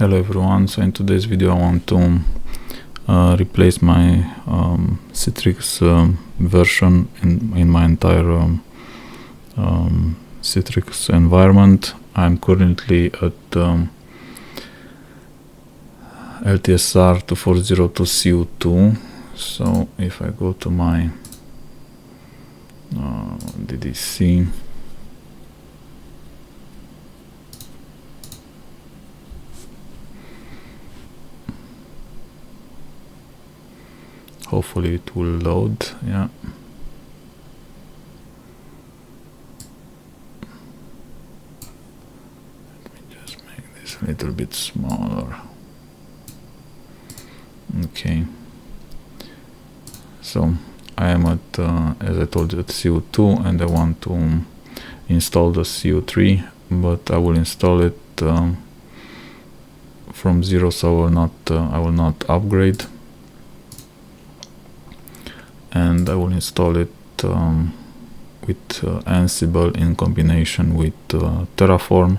Hello everyone, so in today's video I want to replace my Citrix version in my entire Citrix environment. I'm currently at LTSR 2402 CO2, so if I go to my DDC, hopefully it will load. Yeah. Let me just make this a little bit smaller. Okay. So I am at, as I told you, at CO2, and I want to install the CO3, but I will install it from zero, so I will not upgrade. And I will install it with Ansible in combination with Terraform.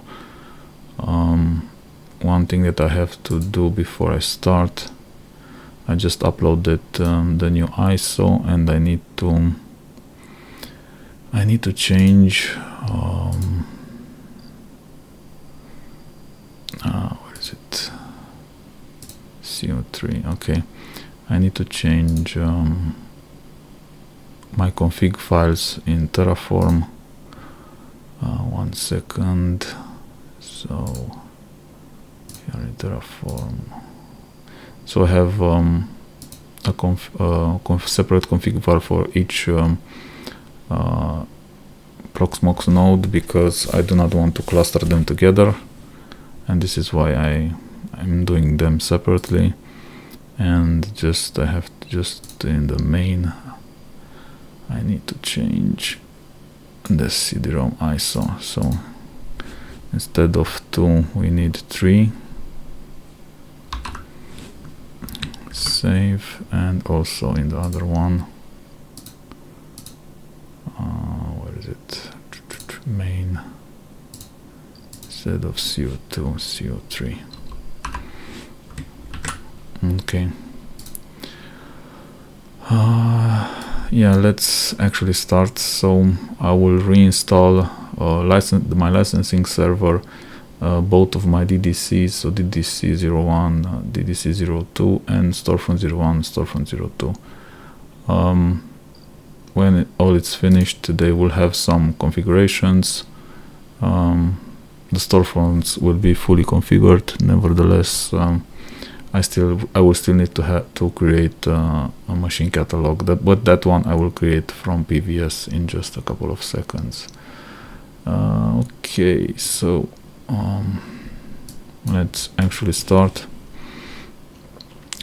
One thing that I have to do before I start, I just uploaded the new ISO, and I need to change where is it? CO3. Okay, I need to change my config files in Terraform. 1 second. So here in Terraform, so I have a separate config file for each Proxmox node, because I do not want to cluster them together, and this is why I'm doing them separately. And I have just in the main, I need to change the CD-ROM ISO. So instead of 2, we need 3. Save, and also in the other one, where is it? Main, instead of CO2, CO3. Okay. Yeah, let's actually start. So I will reinstall my licensing server, both of my DDCs, so DDC 01, DDC 02, and StoreFront 01, StoreFront 02. When all it's finished, they will have some configurations. The storefronts will be fully configured. Nevertheless, I will still need to create a machine catalog. But that one I will create from PVS in just a couple of seconds. Okay, so let's actually start,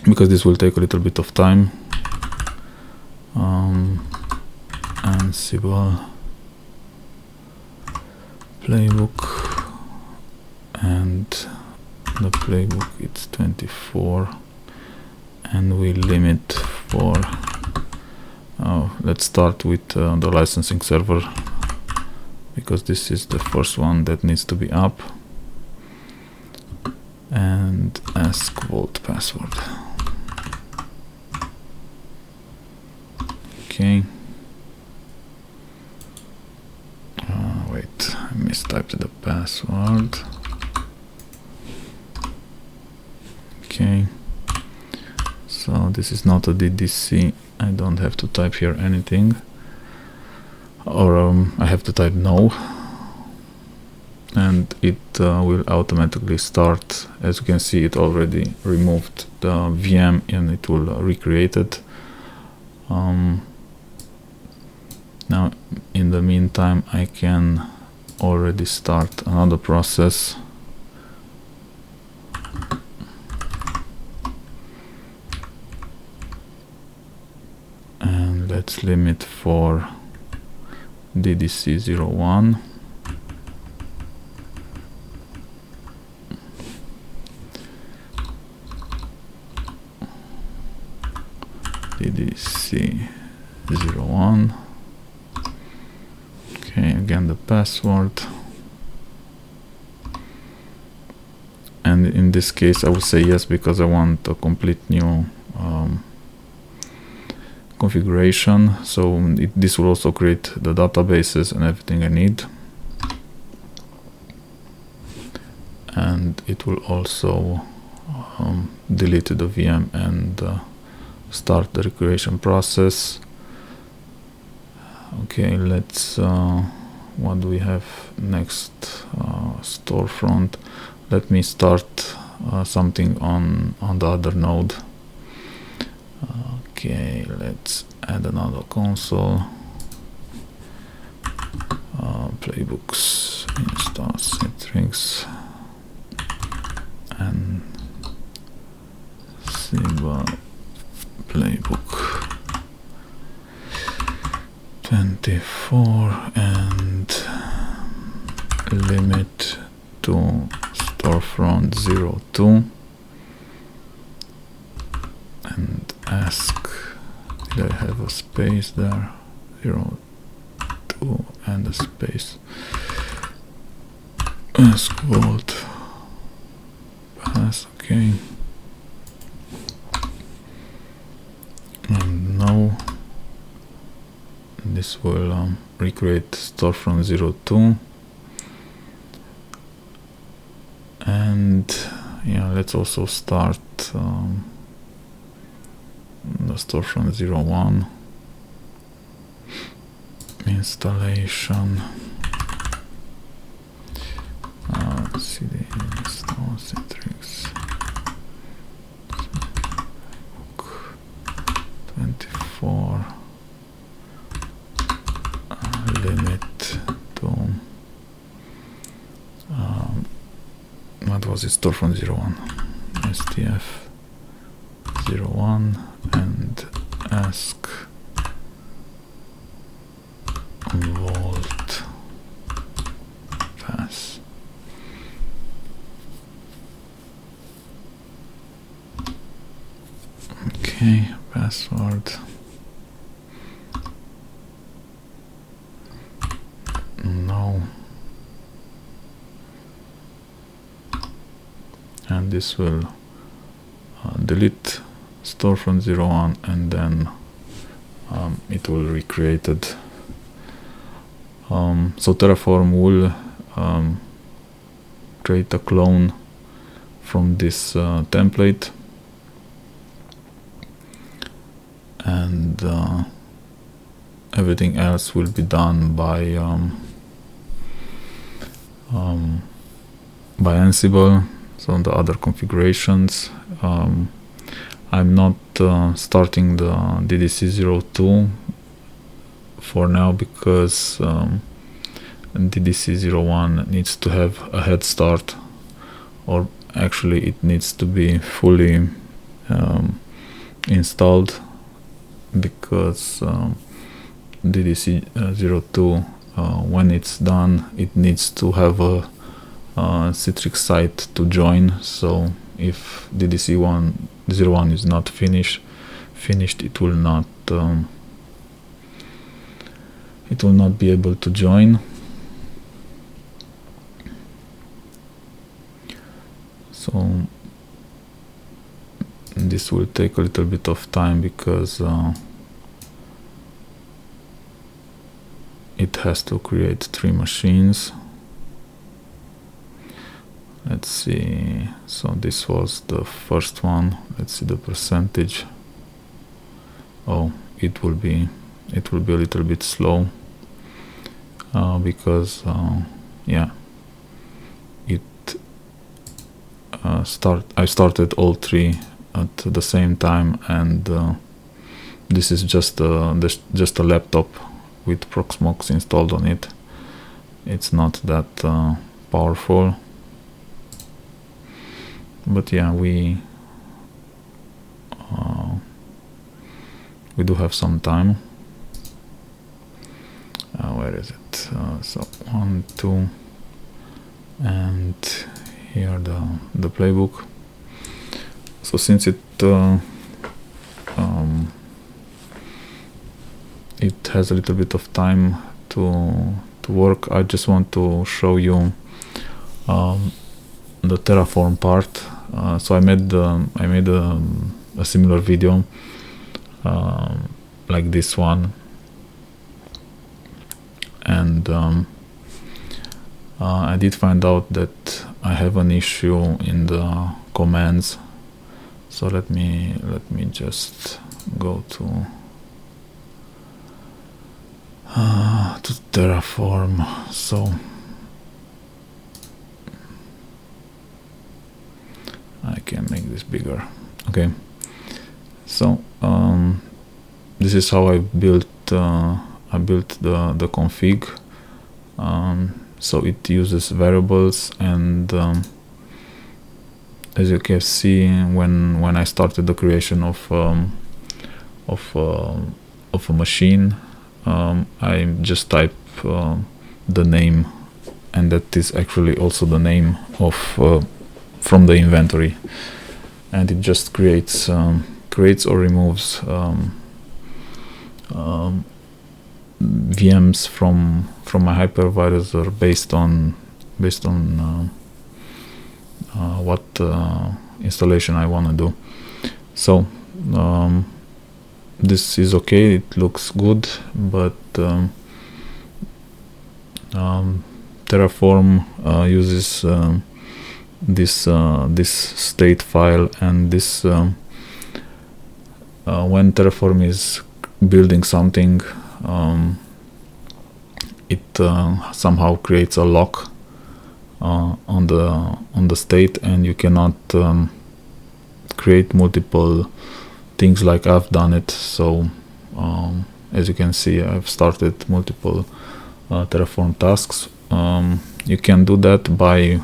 because this will take a little bit of time. Ansible playbook, and the playbook it's 24, and we limit for let's start with the licensing server, because this is the first one that needs to be up. And ask vault password. Okay. Wait, I mistyped the password. Okay. So this is not a DDC. I don't have to type here anything, or I have to type no, and it will automatically start. As you can see, it already removed the VM and it will recreate it. Now in the meantime, I can already start another process. And let's limit for DDC 01. DDC 01. Okay, again the password, and in this case I will say yes because I want a complete new configuration. So this will also create the databases and everything I need, and it will also delete the VM and start the recreation process. Okay, let's what do we have next? StoreFront. Let me start something on the other node. Okay, let's add another console. Playbooks, install Citrix and Ansible playbook 24 and limit to StoreFront 02 and ask, did I have a space there? 02 and a space. Ask vault pass, okay. And now this will recreate StoreFront 02. And yeah, let's also start the StoreFront 01 installation. cd install Citrix 24 limit to what was it? StoreFront 01 STF 01 and ask vault pass. Okay, password. No. And this will delete StoreFront 01 and then it will recreate it. So Terraform will create a clone from this template, and everything else will be done by Ansible. So the other configurations, I'm not starting the DDC02 for now because DDC01 needs to have a head start, or actually it needs to be fully installed, because DDC02 when it's done it needs to have a Citrix Site to join. So if DDC01 is not finished, it will not be able to join. So this will take a little bit of time because it has to create 3 machines. Let's see, so this was the first one. Let's see the percentage. Oh, it will be a little bit slow because yeah, I started all 3 at the same time, and this is just a laptop with Proxmox installed on it. It's not that powerful, but yeah, we do have some time. Where is it? So 1, 2, and here the playbook. So since it has a little bit of time to work, I just want to show you Terraform part. So I made a similar video like this one, and I did find out that I have an issue in the commands. So let me just go to Terraform. So I can make this bigger. Okay. So this is how I built the config. So it uses variables, and as you can see, when I started the creation of a machine, I just type the name, and that is actually also the name of from the inventory, and it just creates or removes VMs from my hypervisor based on what installation I want to do. So this is okay, it looks good, but Terraform uses this state file, and this when Terraform is building something, it somehow creates a lock on the state, and you cannot create multiple things like I've done it. So as you can see, I've started multiple Terraform tasks. You can do that by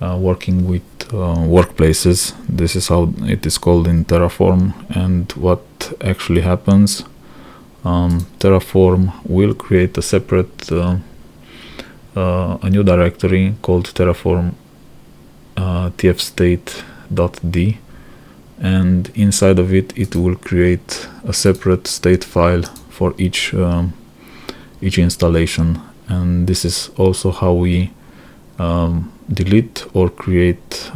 working with workplaces. This is how it is called in Terraform. And what actually happens, Terraform will create a separate a new directory called Terraform tfstate.d, and inside of it will create a separate state file for each installation. And this is also how we delete or create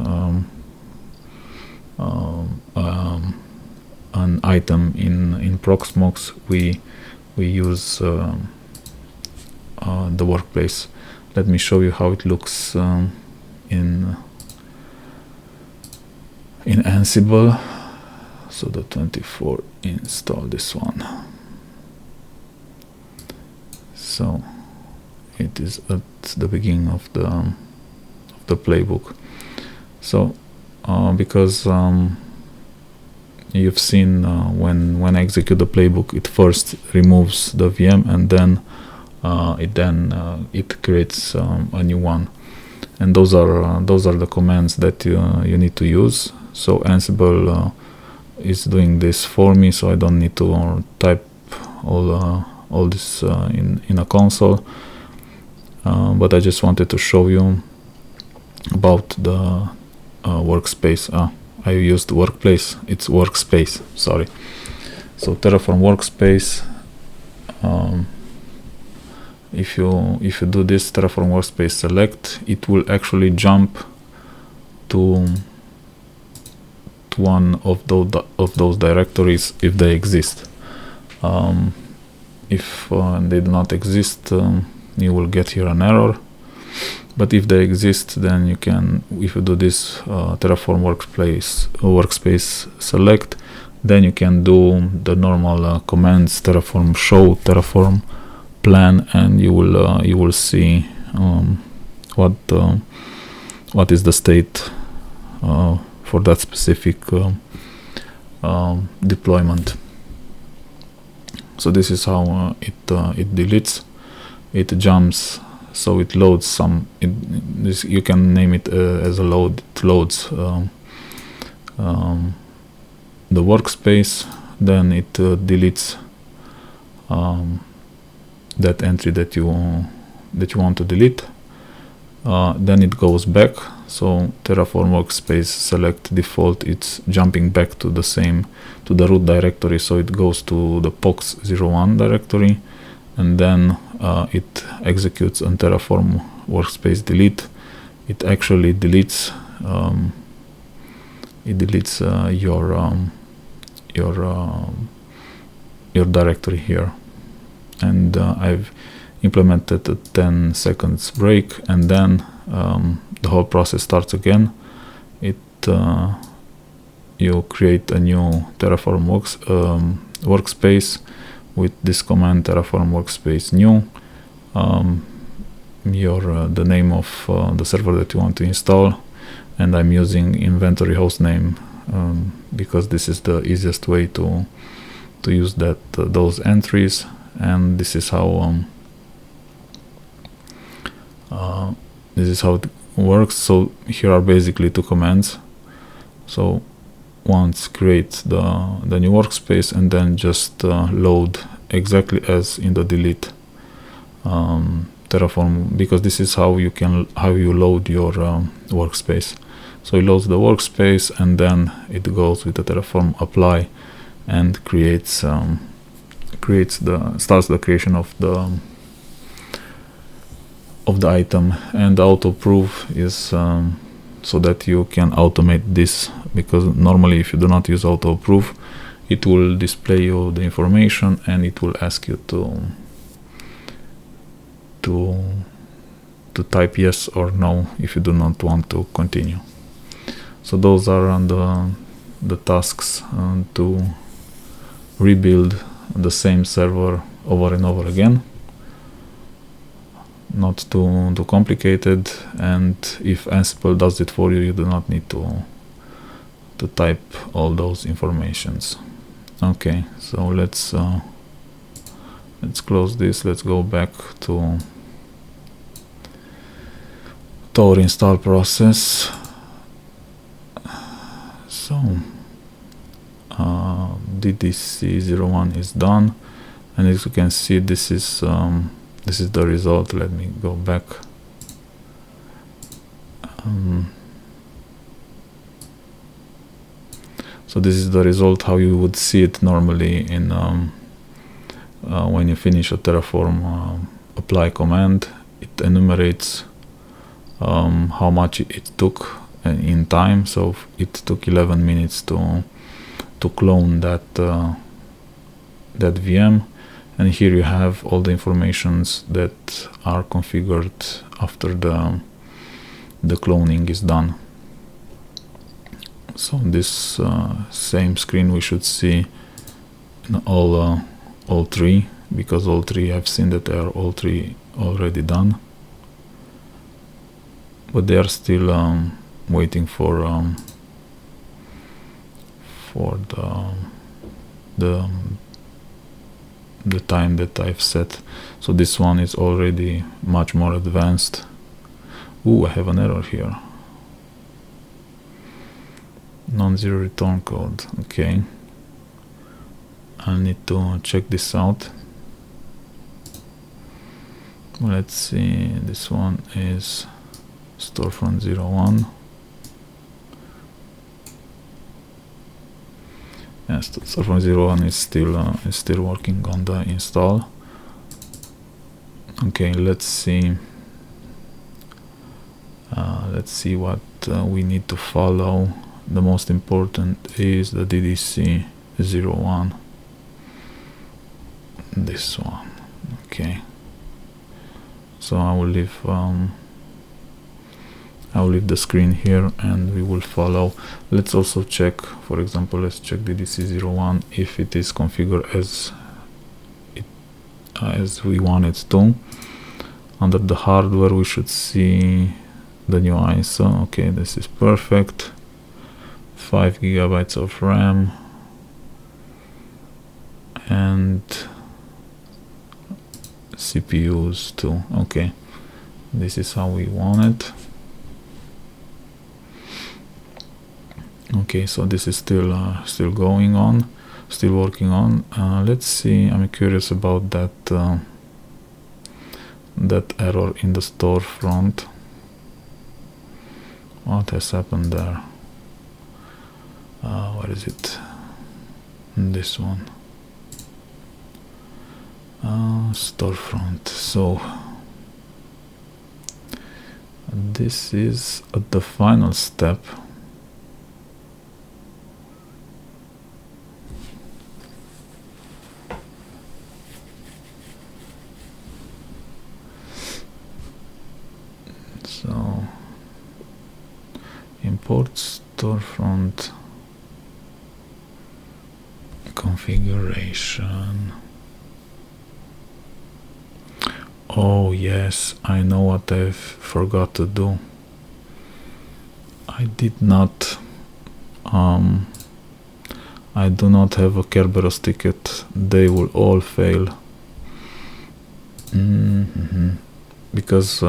an item in Proxmox. We use the workplace. Let me show you how it looks in Ansible. So the 24 install this one. So it is at the beginning of the playbook. So because you've seen when I execute the playbook, it first removes the VM, and then it creates a new one, and those are the commands that you need to use. So Ansible is doing this for me, so I don't need to type all this in a console. But I just wanted to show you about the workspace. I used workplace, it's workspace, sorry. So Terraform workspace, if you do this Terraform workspace select, it will actually jump to one of those directories if they exist. If they do not exist, you will get here an error. But if they exist, then you can, if you do this Terraform workspace select, then you can do the normal commands, Terraform show, Terraform plan, and you will see what is the state for that specific deployment. So this is how it deletes, it jumps. So it loads some. You can name it as a load. It loads the workspace. Then it deletes that entry that you want to delete. Then it goes back. So Terraform workspace select default. It's jumping back to the root directory. So it goes to the POX01 directory. And then it executes on Terraform workspace delete, it actually deletes your directory here. And I've implemented a 10 seconds break, and then the whole process starts again. You create a new Terraform workspace with this command Terraform workspace new, the name of the server that you want to install, and I'm using inventory hostname because this is the easiest way to use those entries. And this is how it works. So here are basically two commands. So once create the new workspace, and then just load exactly as in the delete Terraform, because this is how you load your workspace. So it loads the workspace, and then it goes with the Terraform apply and starts the creation of the item. And auto proof is so that you can automate this, because normally if you do not use auto proof, it will display you the information and it will ask you to type yes or no if you do not want to continue. So those are on the tasks to rebuild the same server over and over again. Not too complicated, and if Ansible does it for you, you do not need to type all those informations. Okay, so let's close this. Let's go back to our install process. So DDC01 is done, and as you can see, this is the result. Let me go back. So this is the result, how you would see it normally in when you finish a Terraform apply command. It enumerates how much it took in time. So it took 11 minutes to clone that VM, and here you have all the informations that are configured after the cloning is done. So this same screen we should see in all three, because all three I've seen that they are all three already done, but they are still waiting for the time that I've set. So this one is already much more advanced. I have an error here. Non-zero return code. Okay, I need to check this out. Let's see, this one is StoreFront 01. Yes, StoreFront 01 is still working on the install. Okay, let's see what we need to follow. The most important is the DDC01. This one. Okay. So I will leave the screen here and we will follow. Let's also check, for example, let's check DDC01 if it is configured as we want it to. Under the hardware we should see the new ISO. Okay, this is perfect. 5 GB of RAM and CPUs too. Okay, this is how we want it. Okay, so this is still going on, still working on. Let's see, I'm curious about that error in the StoreFront. What has happened there? Where is it? This one. StoreFront. So this is at the final step. So import StoreFront configuration. Oh yes, I know what I've forgot to do. I did not I do not have a Kerberos ticket. They will all fail. Because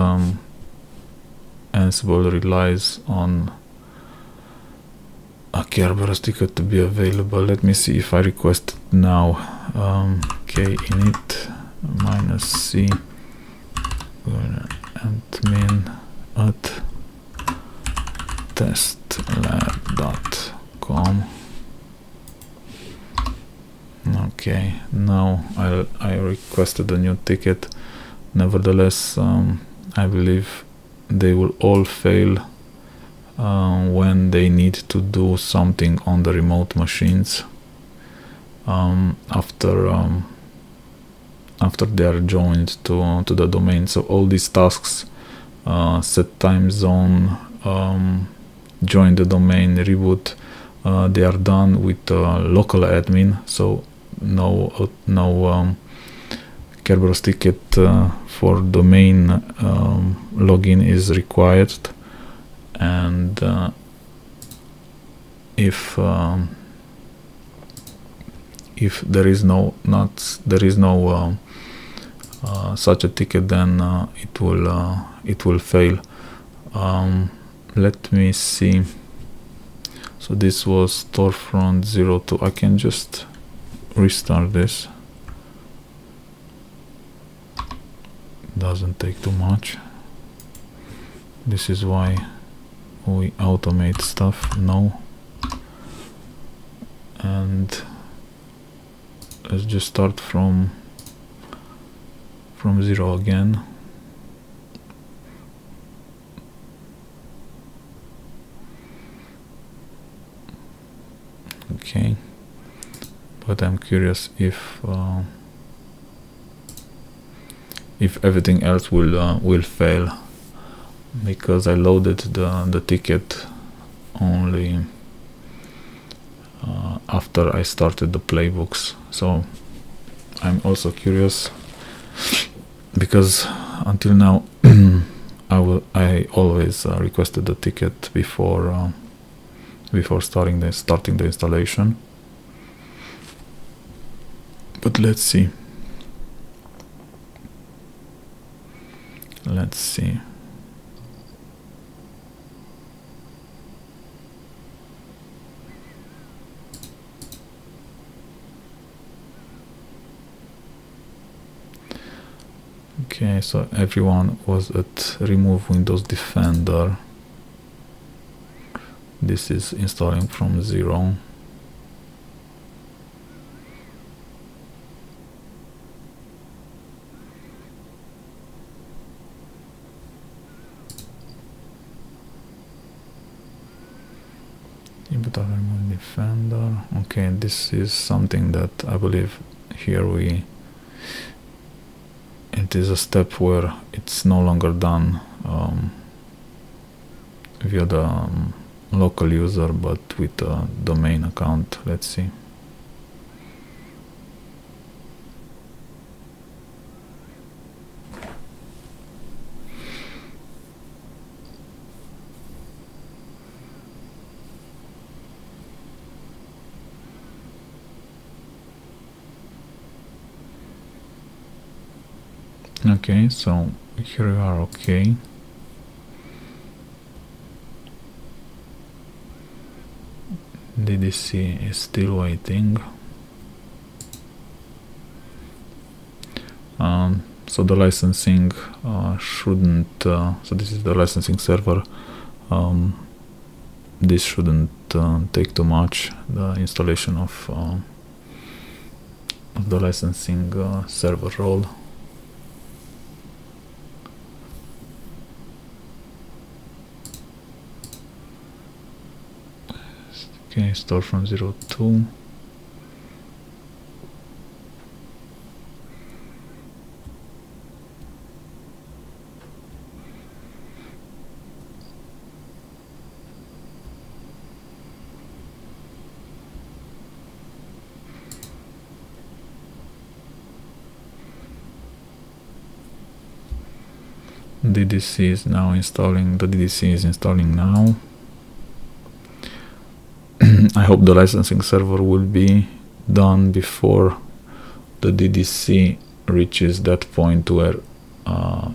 Ansible relies on a Kerberos ticket to be available. Let me see if I request it now. Kinit -c admin at testlab.com. Okay, now I requested a new ticket. Nevertheless, I believe they will all fail when they need to do something on the remote machines after they are joined to the domain. So all these tasks, set time zone, join the domain, reboot, they are done with local admin. So no Kerberos ticket for domain login is required, and if there is no such a ticket, then it will fail. Let me see. So this was StoreFront 02. I can just restart this. Doesn't take too much. This is why we automate stuff. No. And let's just start from 0 again. Okay, but I'm curious if everything else will fail, because I loaded the ticket only after I started the playbooks. So I'm also curious, because until now I always requested the ticket before starting the installation. But let's see. Okay, so everyone was at remove Windows Defender. This is installing from 0. Remove Defender. Okay, this is something that I believe here it is a step where it's no longer done via the local user, but with a domain account. Let's see. Okay, so here we are. Okay, DDC is still waiting. So the licensing shouldn't, so this is the licensing server. This shouldn't take too much, the installation of the licensing server role. Okay, StoreFront 02. DDC is now installing. The DDC is installing now. I hope the licensing server will be done before the DDC reaches that point where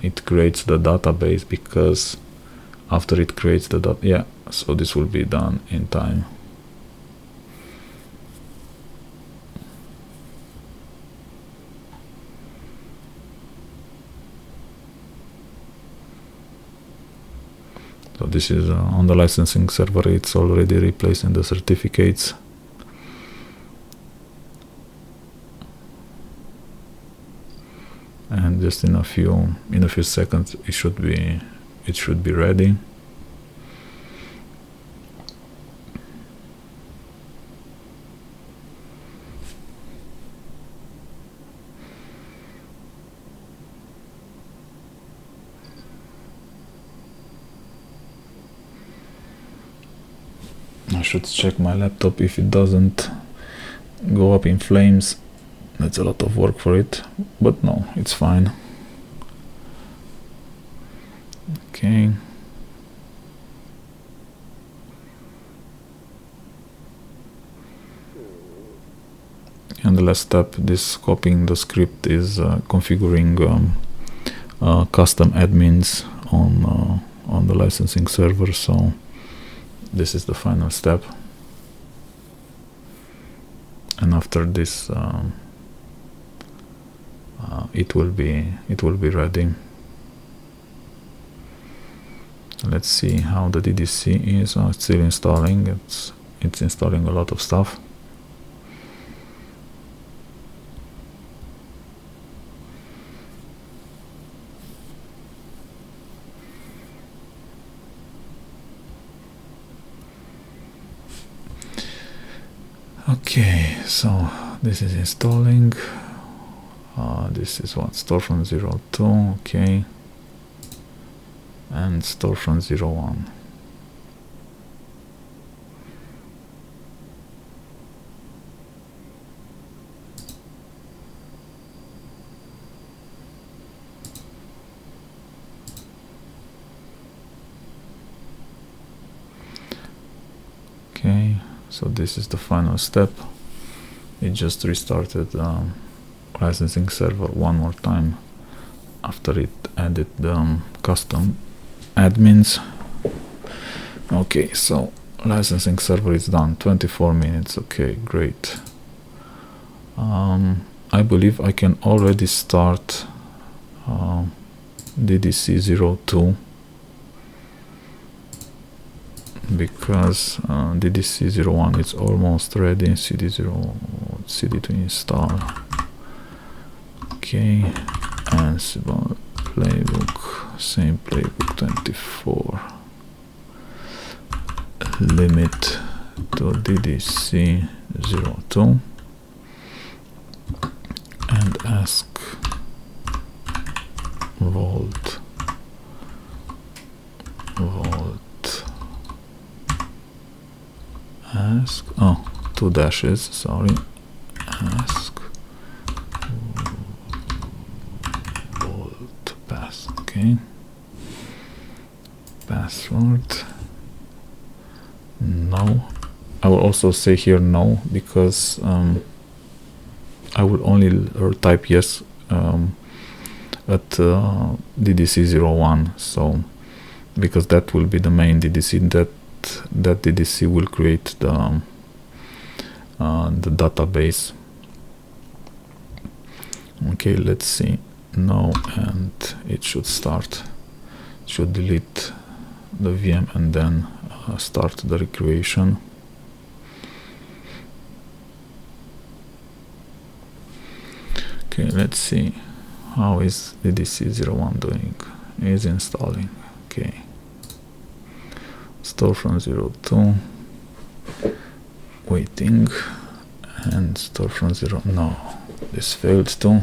it creates the database, because after it creates the data, yeah, so this will be done in time. So this is on the licensing server, it's already replacing the certificates. And just in a few seconds it should be ready. I should check my laptop if it doesn't go up in flames. That's a lot of work for it, but no, it's fine. Okay. And the last step, this copying the script, is configuring custom admins on the licensing server. So this is the final step, and after this it will be ready. Let's see how the DDC is. It's still installing. It's installing a lot of stuff. Okay, so this is installing. This is what, StoreFront 02, okay, and StoreFront 01. Okay, so this is the final step. It just restarted licensing server one more time after it added the custom admins. Okay, so licensing server is done. 24 minutes. Okay, great. I believe I can already start DDC02, because DDC01 is almost ready. CD to install. Okay, Ansible playbook, same playbook 24. Limit to DDC02 and ask vault ask, oh, 2 dashes, sorry, ask vault pass. Okay, password. No, I will also say here no, because I will only type yes at DDC01, so because that will be the main DDC, that DDC will create the database. Okay, let's see. No, and it should start. It should delete the VM and then start the recreation. Okay, let's see how is DDC01 doing. Is installing. Okay, StoreFront 02, waiting, and StoreFront 0. No, this failed too.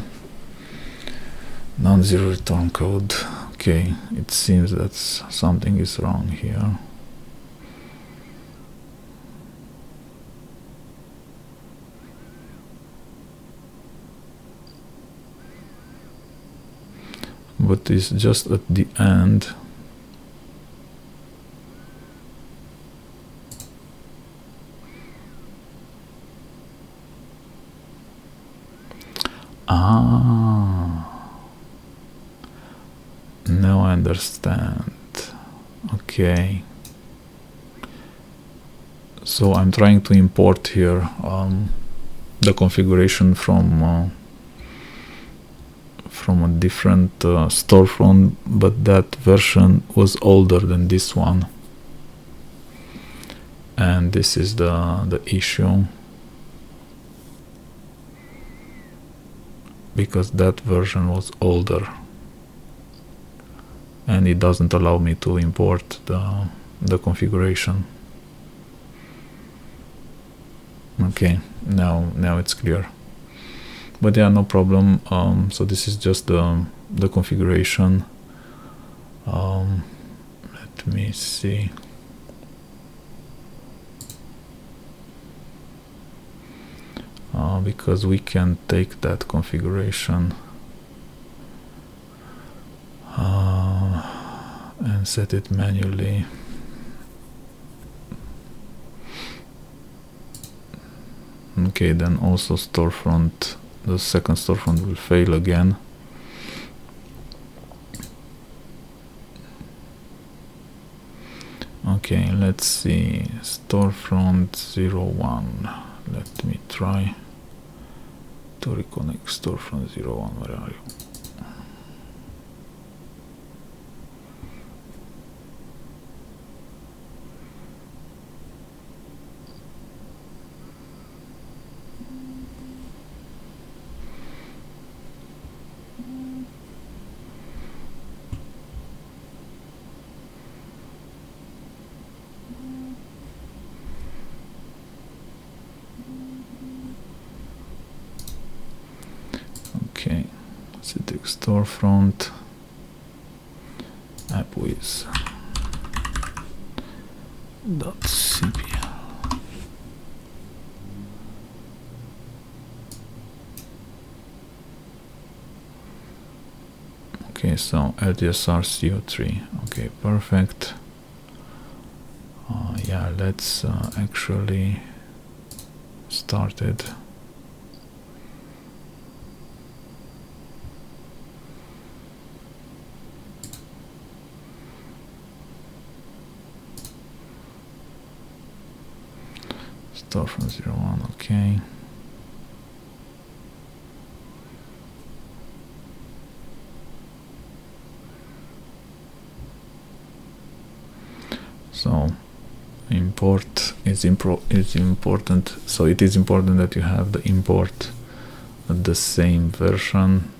Non-zero return code. Okay, it seems that something is wrong here. But it's just at the end. Now I understand. Okay. So I'm trying to import here the configuration from a different StoreFront, but that version was older than this one, and this is the issue, because that version was older and it doesn't allow me to import the configuration. Okay, now it's clear. But yeah, no problem. So this is just the configuration. Let me see. Because we can take that configuration and set it manually. Okay, then also StoreFront, the second StoreFront will fail again. Okay, let's see, StoreFront 01. Let me try to reconnect StoreFront 01. Where are you? Okay, Citrix StoreFront appwiz.cp. Okay, so LTSR CO3. Okay, perfect. Yeah, let's actually start it. StoreFront 01, okay. So import is important. So it is important that you have the import at the same version,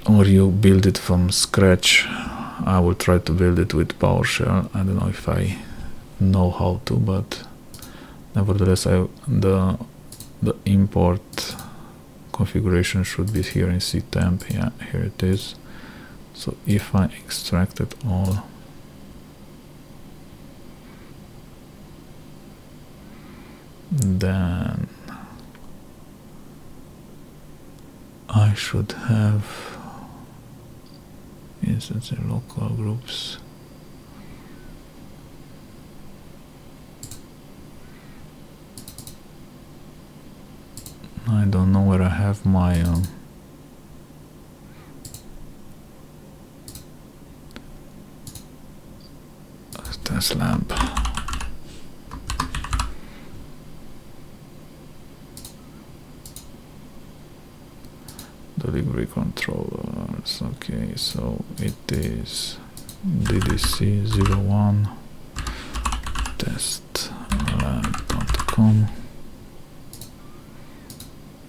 or you build it from scratch. I will try to build it with PowerShell. I don't know if I know how to, but nevertheless the import configuration should be here in ctemp. Yeah, here it is. So if I extract it all, then I should have instance in local groups. I don't know where I have my test lamp. Delivery controllers. Okay, so it is ddc01 testlab.com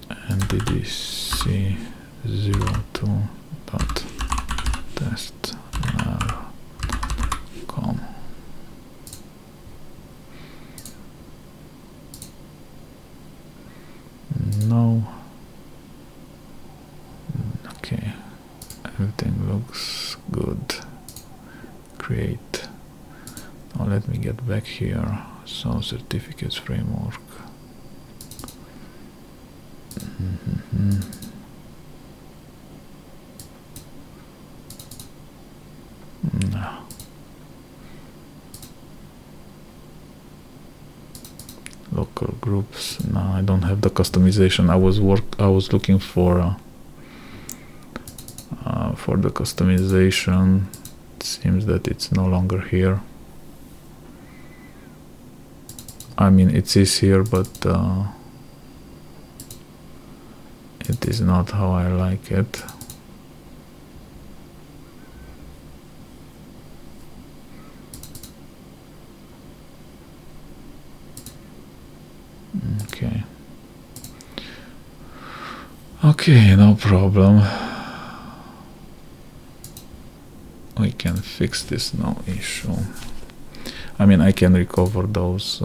and ddc02.testlab.com. Now let me get back here. So certificates framework. No. Local groups. No, I don't have the customization. I was looking for the customization. It seems that it's no longer here. I mean, it is here, but it is not how I like it. Okay, no problem. We can fix this, no issue. I mean, I can recover those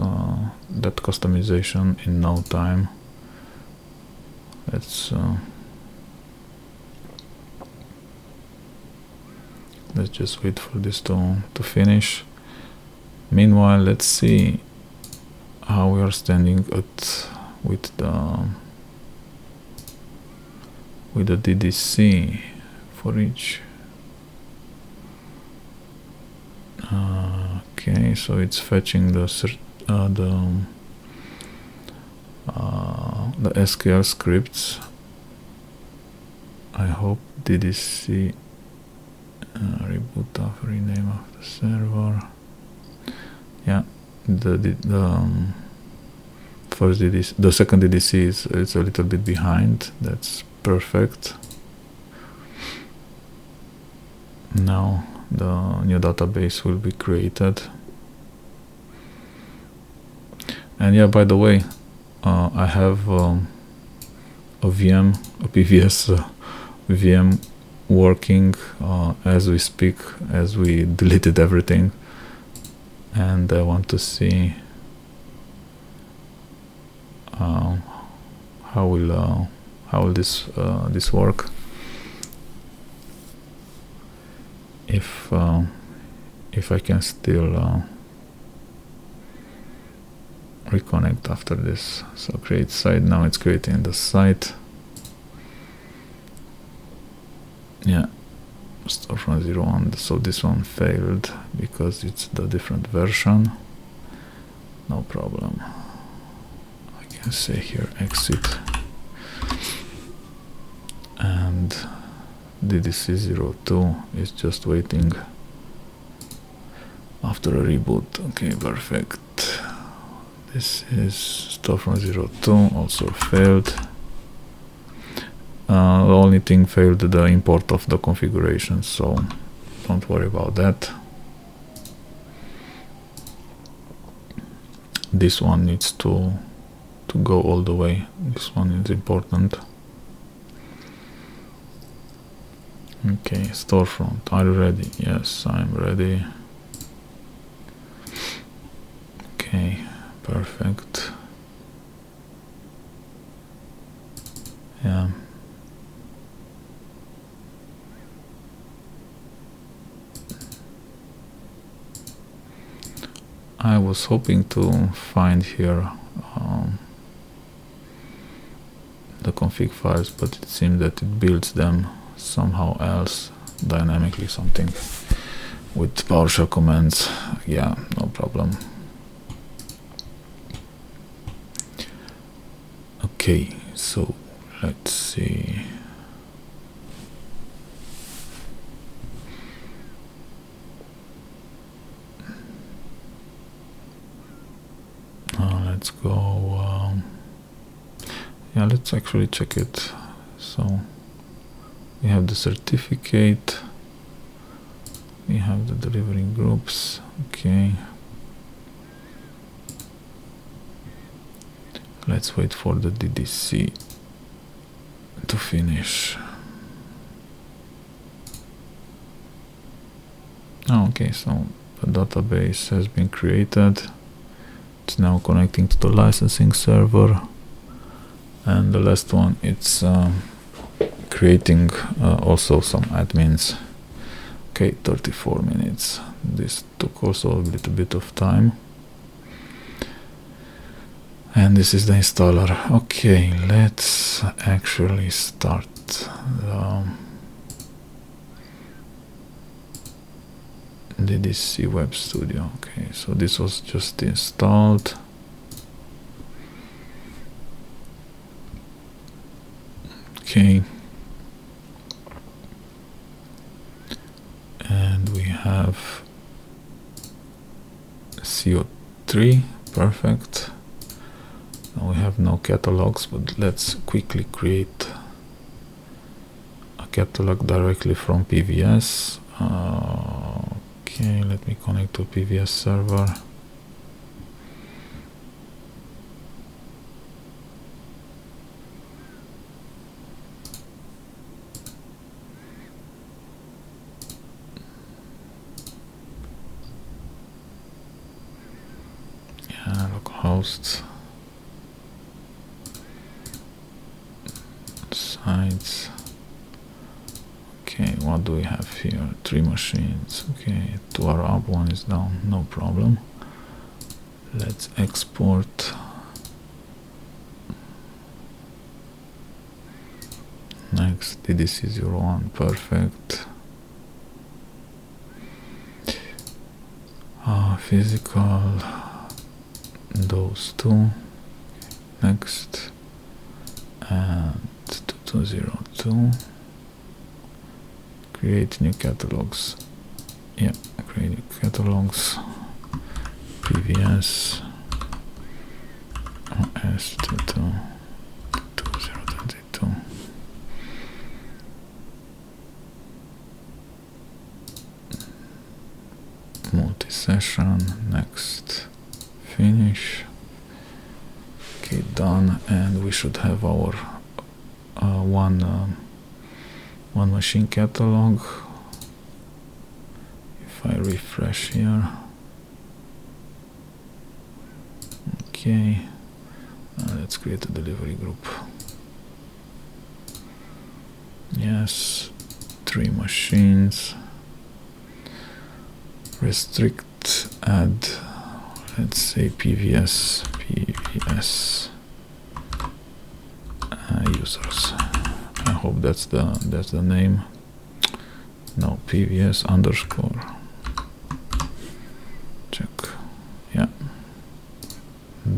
that customization in no time. Let's just wait for this to finish. Meanwhile, let's see how we are standing with the DDC for each. Okay, so it's fetching the SQL scripts. I hope DDC reboot of rename of the server. Yeah, the first DDC, the second DDC is a little bit behind. That's perfect. Now the new database will be created. And yeah, by the way, I have a PVS VM working as we speak, as we deleted everything, and I want to see how will this work. If I can still reconnect after this. So create site. Now it's creating the site. Yeah, StoreFront 01. So this one failed because it's the different version. No problem. I can say here exit and DDC02 is just waiting after a reboot. Okay, perfect. This is StoreFront 02, also failed. The only thing failed the import of the configuration, so don't worry about that. This one needs to go all the way. This one is important. Okay, StoreFront, are you ready? Yes, I'm ready. Okay, perfect. Yeah. I was hoping to find here the config files, but it seems that it builds them somehow else dynamically, something with PowerShell commands. Yeah, no problem. Okay, so let's see. Let's go. Yeah, let's actually check it. So we have the certificate, we have the delivering groups. Okay, let's wait for the DDC to finish. Oh, okay, so the database has been created. It's now connecting to the licensing server, and the last one, it's creating also some admins. Okay, 34 minutes. This took also a little bit of time. And this is the installer. Okay, let's actually start the DDC Web Studio. Okay, so this was just installed. Okay. And we have CO3, perfect. Now we have no catalogs, but let's quickly create a catalog directly from PVS. Okay, let me connect to PVS server. Yeah, localhost. Sites. Okay, what do we have here? 3 machines. Okay, 2 are up, 1 is down, no problem. Let's export. Next, DDC01, perfect. Physical, those 2. Next, and 2202. Create new catalogs. Yeah, create new catalogs. PVS S22 2022. Multi-session. Next, finish. Okay, done, and we should have our one machine catalog. If I refresh here, okay, let's create a delivery group. Yes, 3 machines. Restrict, add, let's say PVS users. I hope that's the name. No, PVS underscore. Check. Yeah.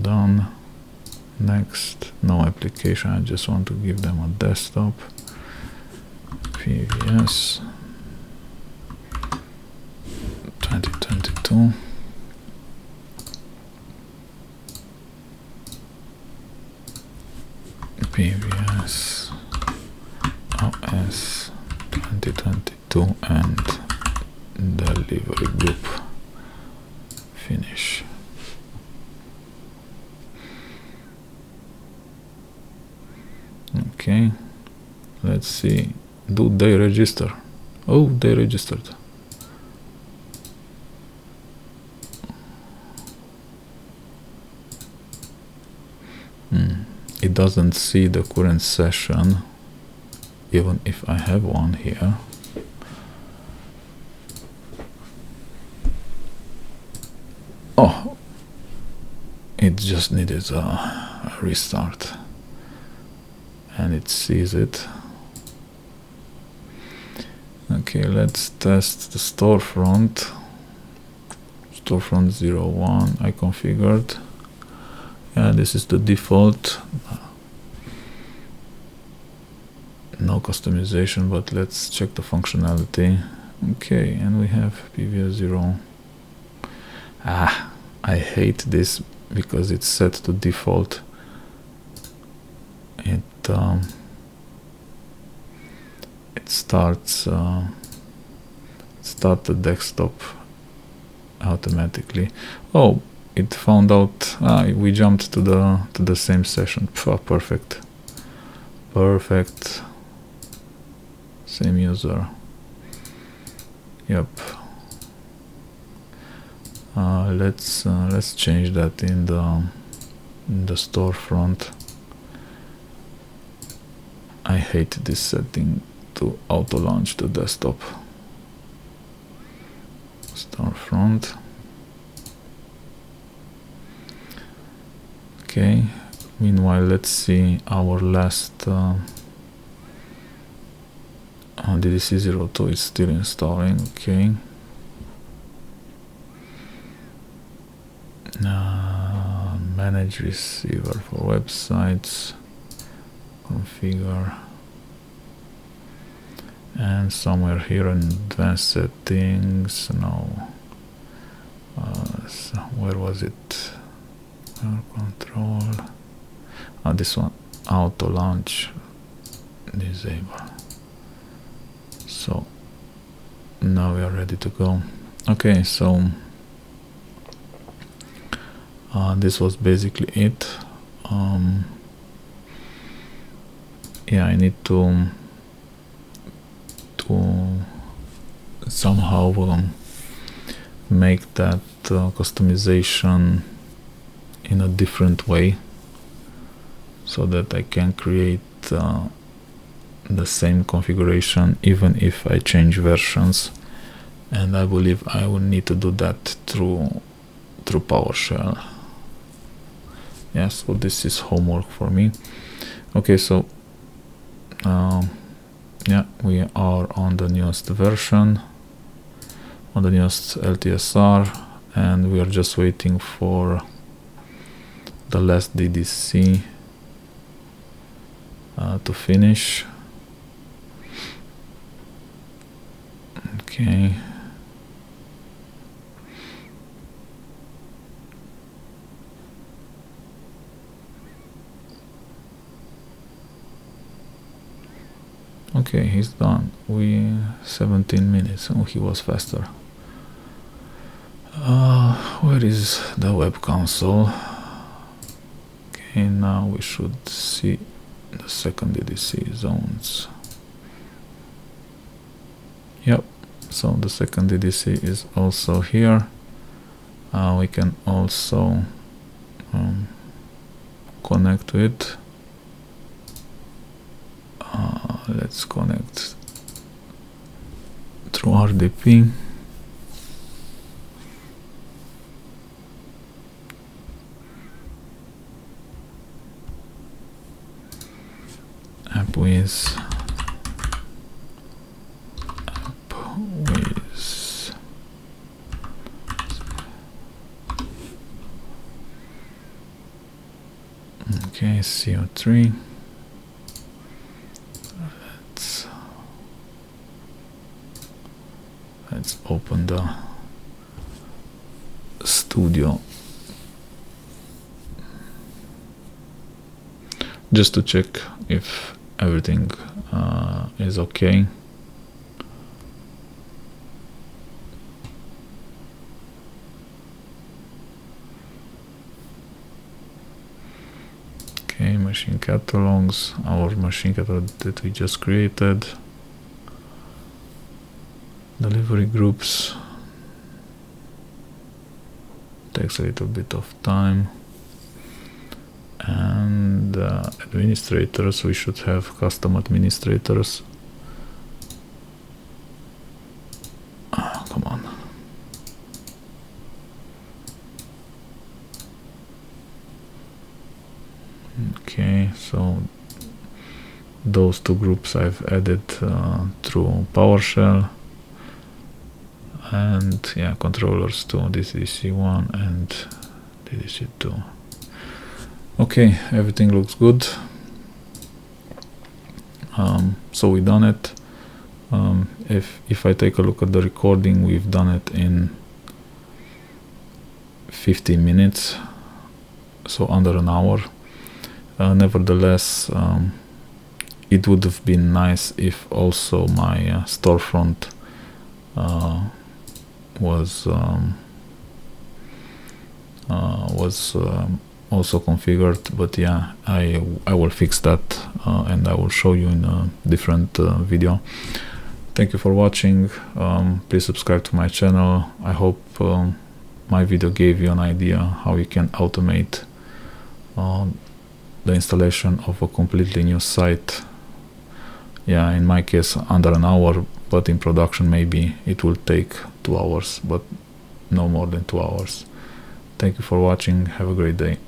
Done. Next. No application. I just want to give them a desktop. PVS 2022. PVS OS 2022 and delivery group. Finish. Okay, let's see. Do they register? Oh, they registered. It doesn't see the current session, even if I have one here. Oh, it just needed a restart, and it sees it. Okay, let's test the StoreFront. StoreFront 01 I configured. Yeah, this is the default. No customization, but let's check the functionality. Okay, and we have PVS 0. I hate this because it's set to default. It starts start the desktop automatically. Oh, it found out we jumped to the same session. Perfect. Same user. Yep. Let's change that in the StoreFront. I hate this setting to auto launch the desktop. StoreFront. Okay, meanwhile let's see our last DDC02 is still installing. Okay, manage receiver for websites, configure, and somewhere here in advanced settings, no, so where was it? Control, this one, auto launch, disable. So now we are ready to go. Okay, so this was basically it. Yeah, I need to somehow make that customization in a different way, so that I can create the same configuration even if I change versions, and I believe I will need to do that through PowerShell. Yeah, so this is homework for me. Okay, so yeah, we are on the newest version, on the newest LTSR, and we are just waiting for the last DDC to finish. Okay. Okay, he's done. 17 minutes. Oh, he was faster. Where is the web console? Okay, now we should see the second DDC zones. Yep, so the second DDC is also here. We can also connect to it. Let's connect through RDP. AppWiz. Okay, CO3. Let's open the studio just to check if everything is okay. Okay, machine catalogs, our machine catalog that we just created. Delivery groups takes a little bit of time, and administrators, we should have custom administrators. Come on. Okay, so those two groups I've added through PowerShell. And yeah, controllers to DDC1 and DDC2. Okay, everything looks good. So we done it. If I take a look at the recording, we've done it in 15 minutes, so under an hour. Nevertheless, it would have been nice if also my StoreFront was also configured, but yeah, I will fix that and I will show you in a different video. Thank you for watching. Please subscribe to my channel. I hope my video gave you an idea how you can automate the installation of a completely new site. Yeah, in my case under an hour, but in production maybe it will take 2 hours, but no more than 2 hours. Thank you for watching. Have a great day.